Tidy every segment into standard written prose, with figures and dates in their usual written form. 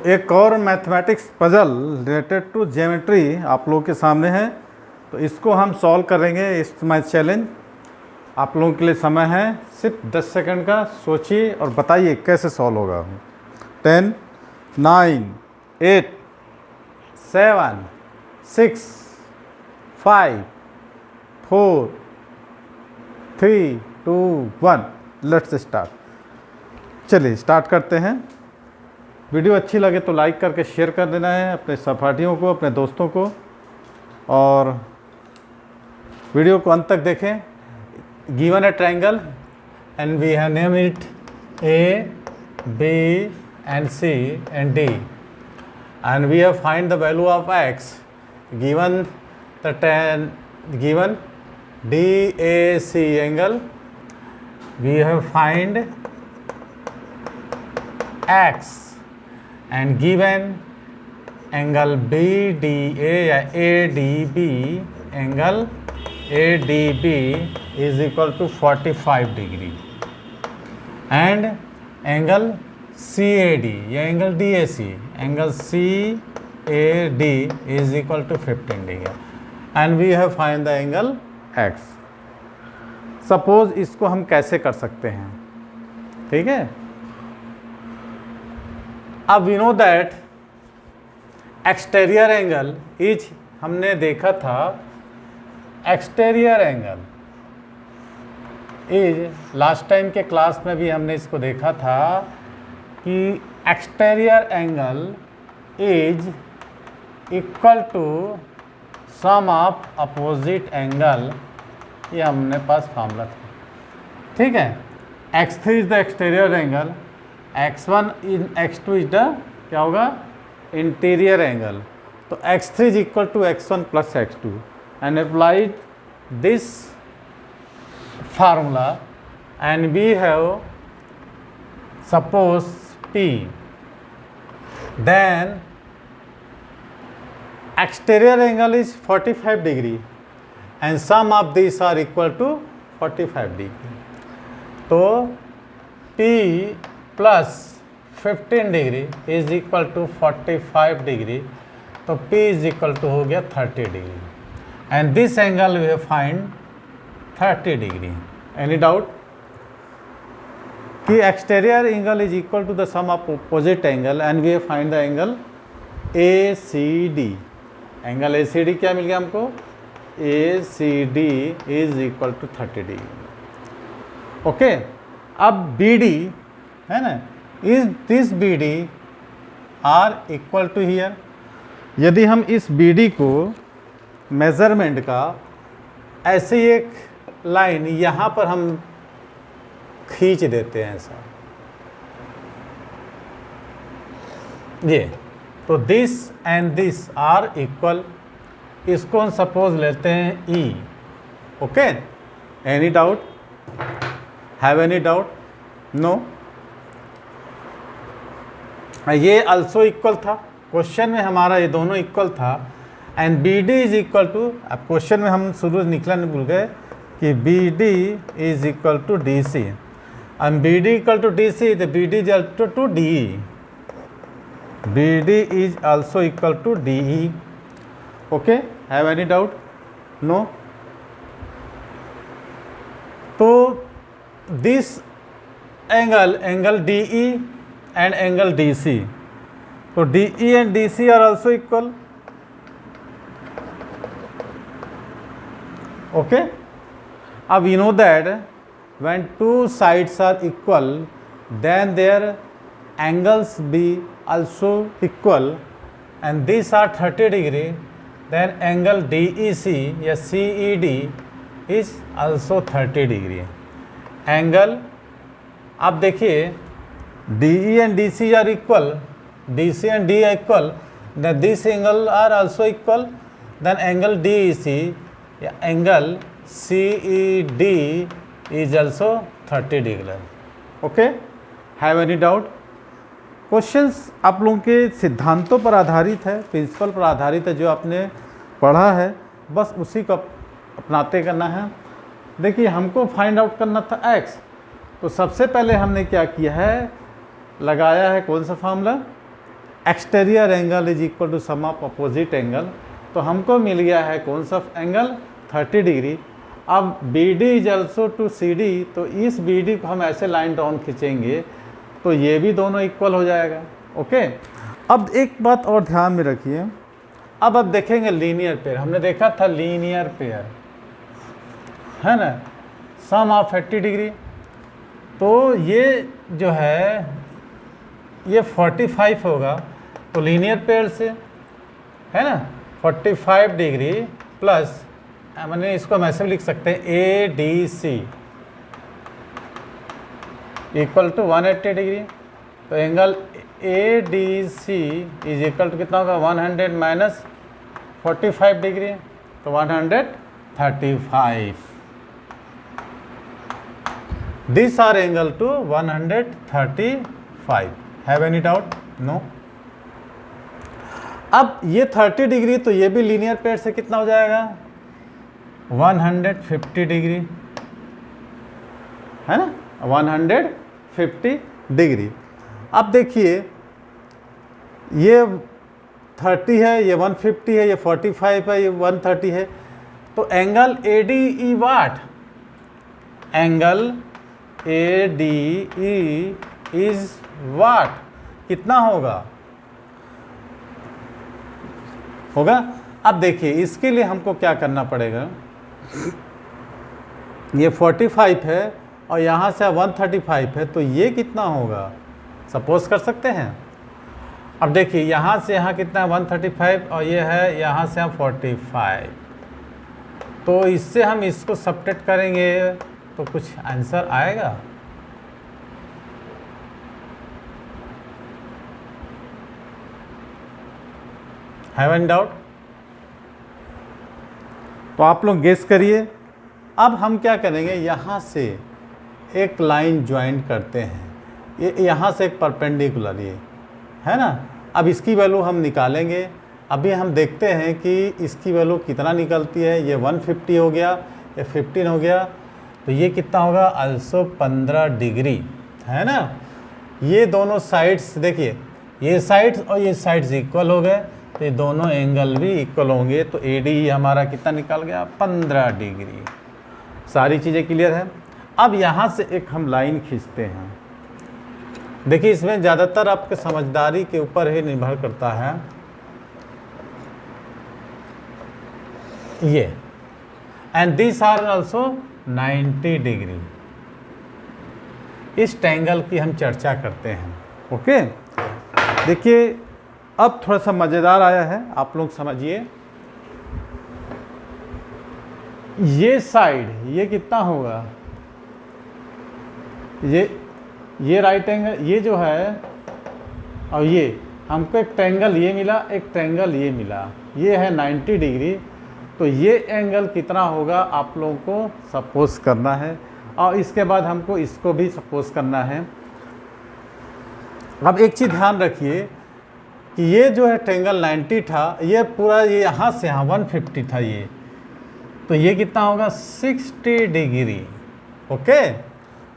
एक और mathematics puzzle related to geometry आप लोगों के सामने है, तो इसको हम सॉल्व करेंगे। इस मैथ चैलेंज आप लोगों के लिए समय है सिर्फ 10 सेकंड का। सोचिए और बताइए कैसे सॉल्व होगा। 10, 9, 8, 7, 6, 5, 4, 3, 2, 1 लेट्स स्टार्ट। चलिए स्टार्ट करते हैं। वीडियो अच्छी लगे तो लाइक करके शेयर कर देना है अपने सहपाठियों को, अपने दोस्तों को, और वीडियो को अंत तक देखें। Given a triangle and we have name it A, B and C and D, and we have find the value of x given given DAC angle. We have find x and given angle BDA या ADB, angle ADB is equal to 45 degree and angle CAD या angle DAC, angle CAD is equal to 15 degree and we have find the angle x। Suppose इसको हम कैसे कर सकते हैं, ठीक है। अब we know that exterior angle is, हमने देखा था exterior angle is, last time के क्लास में भी हमने इसको देखा था कि exterior angle is equal to sum of opposite angle. ये हमने पास फार्मूला था, ठीक है। x3 is the exterior angle, x1 in x2 is the क्या होगा, इंटीरियर एंगल। तो x3 is equal to x1 plus x2 and applied this formula and we have suppose P, then exterior angle is 45 degree and sum of these are equal to 45 degree। तो P plus 15 degree is equal to 45 degree, तो P is equal to हो गया 30 degree and this angle we have find 30 degree। Any doubt कि exterior angle is equal to the sum of opposite angle and we have find the angle ACD। Angle ACD क्या मिल गया हमको, ACD is equal to 30 degree. Okay, अब BD है ना, is this BD are equal to here. यदि हम इस BD को मेजरमेंट का ऐसे एक लाइन यहाँ पर हम खींच देते हैं ऐसा, ये, तो this and this are equal, इसको हम सपोज लेते हैं E। Okay, any doubt, have any doubt, no. ये अल्सो इक्वल था, क्वेश्चन में हमारा ये दोनों इक्वल था and BD is equal to, अब क्वेश्चन में हम शुरू निकला नहीं भूल गए कि BD is equal to DC and BD equal to DC, तो BD is equal to DE। BD is also equal to DE। Okay, have any doubt? No। तो this angle DE and angle DC, तो DE and DC are also equal। Okay, अब we know that when two sides are equal then their angles be also equal and these are 30 degree, then angle DEC या CED is also 30 degree। Angle आप देखिए DE and DC are equal, DC and D are equal, then this angle are also equal, then angle DEC या angle CED is also 30 degree। okay, have any doubt? Questions आप लोगों के सिद्धांतों पर आधारित है, प्रिंसिपल पर आधारित है, जो आपने पढ़ा है बस उसी को अपनाते करना है। देखिए हमको फाइंड आउट करना था x, तो सबसे पहले हमने क्या किया है, लगाया है कौन सा formula, exterior angle is equal to sum of opposite angle. तो हमको मिल गया है कौन सा एंगल, 30 डिग्री। अब B D is also to C D, तो इस बी डी को हम ऐसे लाइन डाउन खींचेंगे तो ये भी दोनों इक्वल हो जाएगा। ओके, अब एक बात और ध्यान में रखिए, अब देखेंगे लीनियर पेयर। हमने देखा था लीनियर पेयर है ना, सम ऑफ 80 डिग्री। तो ये जो है ये 45 होगा, तो लीनियर पेयर से है ना 45 डिग्री प्लस, मैंने इसको हम ऐसे भी लिख सकते हैं A D C equal to 180 degree. तो angle A D C is equal to कितना होगा, 100 माइनस 45 डिग्री, तो 135। This are angle to 135। Have any doubt? No. अब ये 30 डिग्री, तो ये भी लीनियर पेयर से कितना हो जाएगा, 150 डिग्री है ना, 150 डिग्री। अब देखिए ये 30 है, ये 150 है, ये 45 है, ये 130 है। तो angle A D E what, angle A D E is what, कितना होगा होगा। अब देखिए इसके लिए हमको क्या करना पड़ेगा, ये 45 है और यहाँ से 135 है, तो ये कितना होगा सपोज कर सकते हैं। अब देखिए यहाँ से यहाँ कितना है 135 और ये है यहाँ से हम 45, तो इससे हम इसको सब्ट्रैक्ट करेंगे तो कुछ आंसर आएगा। Have any doubt? तो आप लोग गेस करिए। अब हम क्या करेंगे, यहाँ से एक लाइन ज्वाइन करते हैं, ये यहाँ से एक परपेंडिकुलर, ये है ना। अब इसकी वैल्यू हम निकालेंगे। अभी हम देखते हैं कि इसकी वैल्यू कितना निकलती है। ये 150 हो गया, ये 15 हो गया, तो ये कितना होगा, अल्सो 15 डिग्री है ना। ये दोनों साइड्स देखिए, ये साइड्स और ये साइड्स इक्वल हो गए, तो ये दोनों एंगल भी इक्वल होंगे। तो ए डी हमारा कितना निकल गया, 15 डिग्री। सारी चीज़ें क्लियर है। अब यहाँ से एक हम लाइन खींचते हैं। देखिए इसमें ज़्यादातर आपके समझदारी के ऊपर ही निर्भर करता है। ये and this are also 90 degree. इस ट्रायंगल की हम चर्चा करते हैं। ओके, देखिए अब थोड़ा सा मज़ेदार आया है, आप लोग समझिए। ये साइड ये कितना होगा, ये राइट एंगल ये जो है, और ये हमको एक ट्रायंगल ये मिला, एक ट्रायंगल ये मिला, ये है 90 डिग्री। तो ये एंगल कितना होगा आप लोगों को सपोज करना है, और इसके बाद हमको इसको भी सपोज करना है। अब एक चीज़ ध्यान रखिए कि ये जो है ट्रायंगल 90 था, ये पूरा ये यहाँ से यहाँ 150 था ये, तो ये कितना होगा 60 डिग्री। Okay,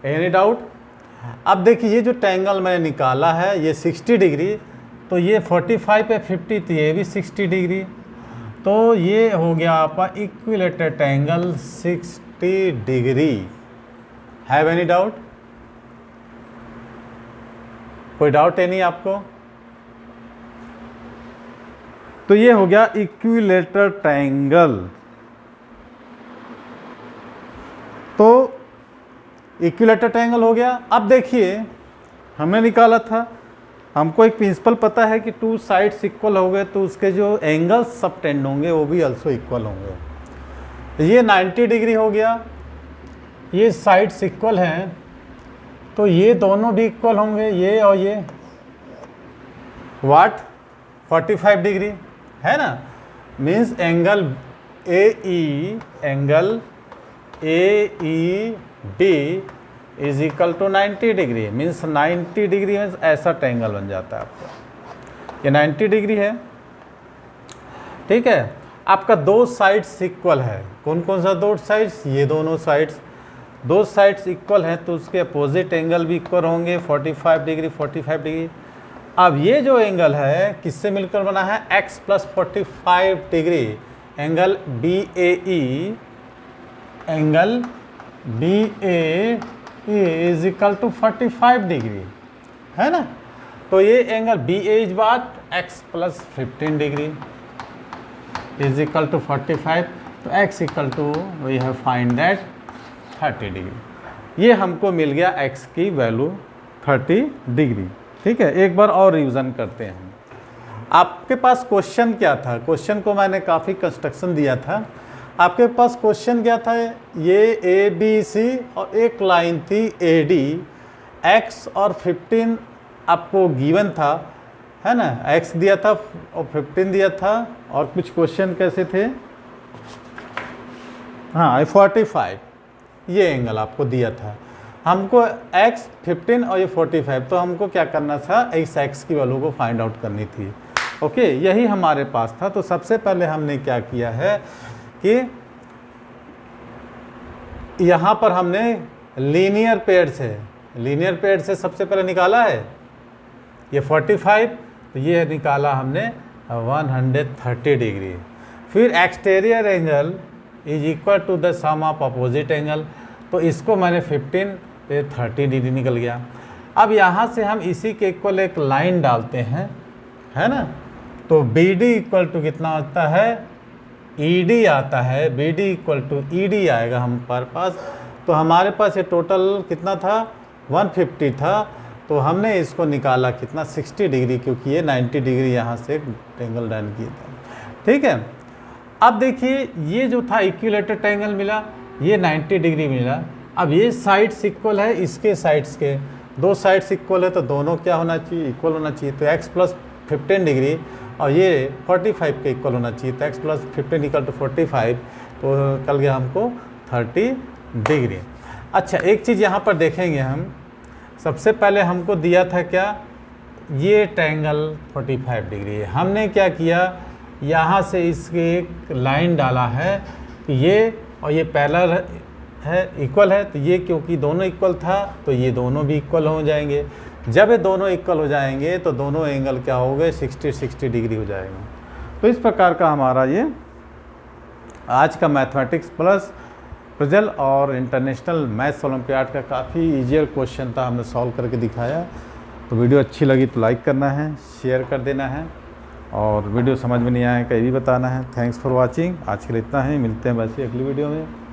any doubt? अब देखिए ये जो ट्रायंगल मैंने निकाला है ये 60 डिग्री, तो ये 45 पे 50, तो ये भी 60 डिग्री। तो ये हो गया आपका equilateral triangle 60 degree. Have any doubt? कोई डाउट है नहीं आपको? तो ये हो गया इक्विलेटरल ट्रायंगल। तो इक्विलेटरल ट्रायंगल हो गया। अब देखिए हमने निकाला था, हमको एक प्रिंसिपल पता है कि टू साइड्स इक्वल हो गए तो उसके जो एंगल्स सबटेंड होंगे वो भी अल्सो इक्वल होंगे। ये 90 डिग्री हो गया, ये साइड्स इक्वल हैं तो ये दोनों भी इक्वल होंगे, ये और ये वाट 45 डिग्री है ना। Means angle A E D is equal to 90 degree. Means 90 degree means ऐसा ट्रायंगल बन जाता है आपका। ये 90 डिग्री है, ठीक है। आपका दो साइड्स इक्वल है। कौन कौन सा दो साइड्स? ये दोनों साइड्स, दो साइड्स इक्वल हैं तो उसके अपोजिट एंगल भी इक्वल होंगे, 45 डिग्री 45 डिग्री। अब ये जो एंगल है किससे मिलकर बना है, x + 45 degree, angle BAE, angle BAE is equal to 45 degree, है ना। तो ये एंगल BA इज बात x + 15 degree is equal to 45, तो x equal to we have find that 30 degree. ये हमको मिल गया x की वैल्यू 30 डिग्री। ठीक है, एक बार और रिवीजन करते हैं। आपके पास क्वेश्चन क्या था, क्वेश्चन को मैंने काफ़ी कंस्ट्रक्शन दिया था। आपके पास क्वेश्चन क्या था, ये ABC और एक लाइन थी AD, x और 15 आपको गिवन था, है ना, x दिया था और 15 दिया था, और कुछ क्वेश्चन कैसे थे, हाँ 45 ये एंगल आपको दिया था। हमको x 15 और ये 45, तो हमको क्या करना था, इस x की वैल्यू को फाइंड आउट करनी थी। ओके, यही हमारे पास था। तो सबसे पहले हमने क्या किया है कि यहाँ पर हमने लीनियर पेयर से सबसे पहले निकाला है ये 45, तो ये निकाला हमने 130 डिग्री। फिर exterior angle is equal to the sum of opposite angle, तो इसको मैंने 15 पे 30 डिग्री निकल गया। अब यहाँ से हम इसी के इक्वल एक लाइन डालते हैं, है ना, तो BD इक्वल टू कितना होता है, ED आता है, BD इक्वल टू ED आएगा हम पास। तो हमारे पास ये टोटल कितना था, 150 था, तो हमने इसको निकाला कितना, 60 डिग्री, क्योंकि ये 90 डिग्री यहाँ से एंगल डन किया था। ठीक है, अब देखिए ये जो था इक्विलेटरल एंगल मिला, ये 90 डिग्री मिला। अब ये साइड्स इक्वल है इसके साइड्स के, दो साइड्स इक्वल है, तो दोनों क्या होना चाहिए, इक्वल होना चाहिए। तो x + 15 डिग्री और ये 45 के इक्वल होना चाहिए, तो x + 15 इक्वल टू 45, तो निकल गया हमको 30 डिग्री। अच्छा, एक चीज़ यहाँ पर देखेंगे हम, सबसे पहले हमको दिया था क्या, ये ट्रायंगल 45 डिग्री है। हमने क्या किया, यहाँ से इसके एक लाइन डाला है कि ये और ये पैरेलल है, इक्वल है, तो ये क्योंकि दोनों इक्वल था तो ये दोनों भी इक्वल हो जाएंगे। जब ये दोनों इक्वल हो जाएंगे तो दोनों एंगल क्या हो गए, 60 डिग्री हो जाएंगे। तो इस प्रकार का हमारा ये आज का मैथमेटिक्स प्लस पजल और इंटरनेशनल मैथ्स ओलंपियाड का काफ़ी ईजियर क्वेश्चन था, हमने सॉल्व करके दिखाया। तो वीडियो अच्छी लगी तो लाइक करना है, शेयर कर देना है, और वीडियो समझ में नहीं आया कहीं भी बताना है। Thanks for watching. आज के लिए इतना ही, मिलते हैं वैसे अगली वीडियो में।